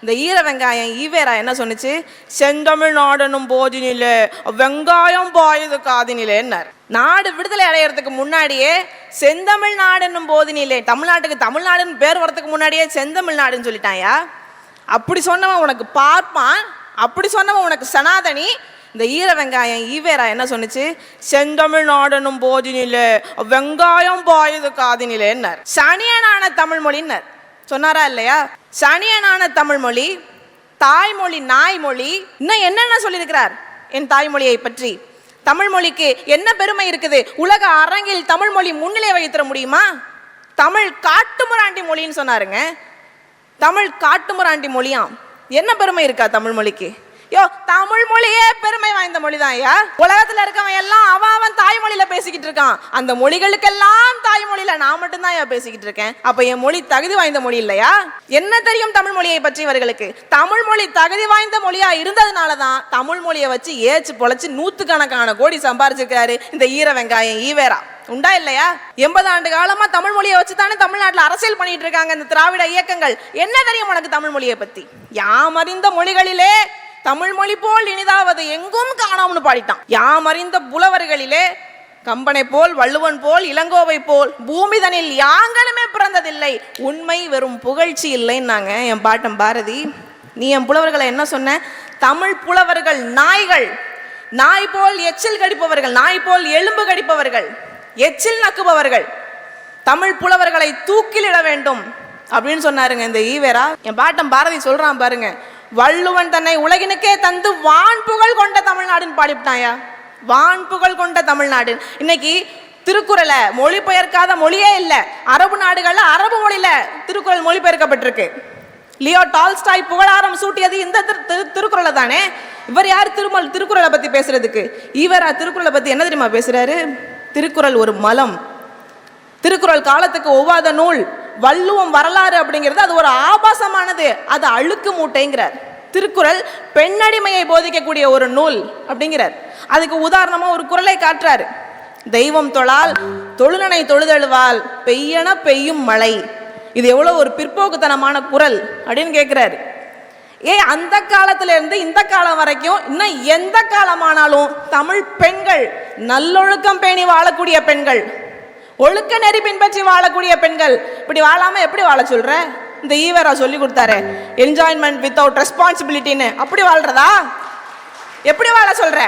இந்த ஈர வெங்காயம் ஈவேரா என்ன சொன்னிச்சு? செந்தமிழ் நாடனும் போதினிலே வெங்காயம் பாயுது காதினிலேன்னார். நாடு விடுதலை அடையிறதுக்கு முன்னாடியே செந்தமிழ் நாடுன்னும் போதினிலே, தமிழ்நாட்டுக்கு தமிழ்நாடுன்னு பேர் வரதுக்கு முன்னாடியே செந்தமிழ் நாடுன்னு சொல்லிட்டாயா? அப்படி சொன்னவன் உனக்கு பார்ப்பான், அப்படி சொன்னவன் உனக்கு சனாதனி. இந்த ஈர வெங்காயம் ஈவேரா என்ன சொன்னிச்சு? செந்தமிழ் நாடனும் போதினிலே வெங்காயம் பாயுது காதினிலேன்னார். சனியனான தமிழ் மொழின்னார். சொன்னாரா இல்லையா? சனியனான தமிழ் மொழி, தாய்மொழி நாய்மொழி, இன்னும் என்னென்ன சொல்லியிருக்கிறார் என் தாய்மொழியை பற்றி. தமிழ் மொழிக்கு என்ன பெருமை இருக்குது? உலக அரங்கில் தமிழ் மொழி முன்னிலை வைத்திட முடியுமா? தமிழ் காட்டுமிராண்டி மொழின்னு சொன்னாருங்க. தமிழ் காட்டுமிராண்டி மொழியாம். என்ன பெருமை இருக்கா தமிழ் மொழிக்கு? யோ, தமிழ் மொழியே பெருமை வாய்ந்த மொழிதான் ஐயா. உலகத்துல இருக்கவன் எல்லாம் அவன் தாய்மொழியில பேசிக்கிட்டு இருக்கான். அந்த மொழிகளுக்கெல்லாம் தாய்மொழியில நான் மட்டும்தான் ஐயா பேசிக்கிட்டு இருக்கேன். அப்ப என் மொழி தகுதி வாய்ந்த மொழி இல்லையா? என்ன தெரியும் தமிழ் மொழியை பற்றி இவர்களுக்கு? தமிழ் மொழி தகுதி வாய்ந்த மொழியா இருந்ததுனாலதான் தமிழ் மொழியை வச்சு ஏச்சு பொழைச்சு 100கணக்கான கோடி சம்பாரிச்சிருக்காரு இந்த ஈர வெங்காயம் ஈவேரா. உண்டா இல்லையா? 80 ஆண்டு காலமா தமிழ் மொழியை வச்சுதானே தமிழ்நாட்டில் அரசியல் பண்ணிட்டு இருக்காங்க இந்த திராவிட இயக்கங்கள். என்ன தெரியும் உனக்கு தமிழ் மொழியை பத்தி? யாமறிந்த மொழிகளிலே தமிழ் மொழி போல் இனிதாவது எங்கும் காணோம்னு பாடிட்டான். யாமறிந்த புலவர்களிலே கம்பனை போல், வள்ளுவன் போல், இளங்கோவை போல் பூமிதனில் யாங்களுமே பிறந்ததில்லை, உண்மை வெறும் புகழ்ச்சி இல்லைன்னாங்க என் பாட்டன் பாரதி. நீ என் புலவர்களை என்ன சொன்ன? தமிழ் புலவர்கள் நாய்கள், நாய் போல் எச்சில் கடிப்பவர்கள், நாய் போல் எலும்பு கடிப்பவர்கள், எச்சில் நக்குபவர்கள், தமிழ் புலவர்களை தூக்கிலிட வேண்டும் அப்படின்னு சொன்னாருங்க இந்த ஈவேரா. என் பாட்டன் பாரதி சொல்றான் பாருங்க, வள்ளுவன் தன்னை உலகினுக்கே தந்து வான் புகழ் கொண்ட தமிழ்நாடுன்னு பாடிவிட்டாயா. வான் புகழ் கொண்ட தமிழ்நாடு. இன்னைக்கு திருக்குறளை மொழிபெயர்க்காத மொழியே இல்லை. அரபு நாடுகள்ல அரபு மொழியில திருக்குறள் மொழிபெயர்க்கப்பட்டிருக்கு. லியோ டால்ஸ்டாய் புகழாரம் சூட்டியது இந்த திருக்குறளை தானே. இவர் யார் திருக்குறளை பத்தி பேசுறதுக்கு? ஈவேரா திருக்குறளை பத்தி என்ன தெரியுமா பேசுறாரு? திருக்குறள் ஒரு மலம், திருக்குறள் காலத்துக்கு ஒவ்வாத நூல், வள்ளுவம் வரலாறு அப்படிங்கிறது அது ஒரு ஆபாசமானது, அது அழுக்கு மூட்டைங்கிறார். திருக்குறள் பெண்ணடிமையை போதிக்கக்கூடிய ஒரு நூல் அப்படிங்கிறார். அதுக்கு உதாரணமா ஒரு குறளை காட்டுறாரு. தெய்வம் தொழால் தொழுநனை தொழுதழுவால் பெய்யன பெய்யும் மழை. இது எவ்வளவு ஒரு பிற்போக்குத்தனமான குறள் அப்படின்னு கேட்கிறாரு. அந்த காலத்துல இருந்து இந்த காலம் வரைக்கும் இன்னும் எந்த காலமானாலும் தமிழ் பெண்கள் நல்லொழுக்கம் பேணி வாழக்கூடிய பெண்கள், ஒழுக்க நெறி பின்பற்றி வாழக்கூடிய பெண்கள். இப்படி வாழாம எப்படி வாழ சொல்ற? இந்த ஈவேரா சொல்லி கொடுத்தாரு, என்ஜாய்மெண்ட் வித்தவுட் ரெஸ்பான்சிபிலிட்டின்னு. அப்படி வாழ்றதா? எப்படி வாழ சொல்ற?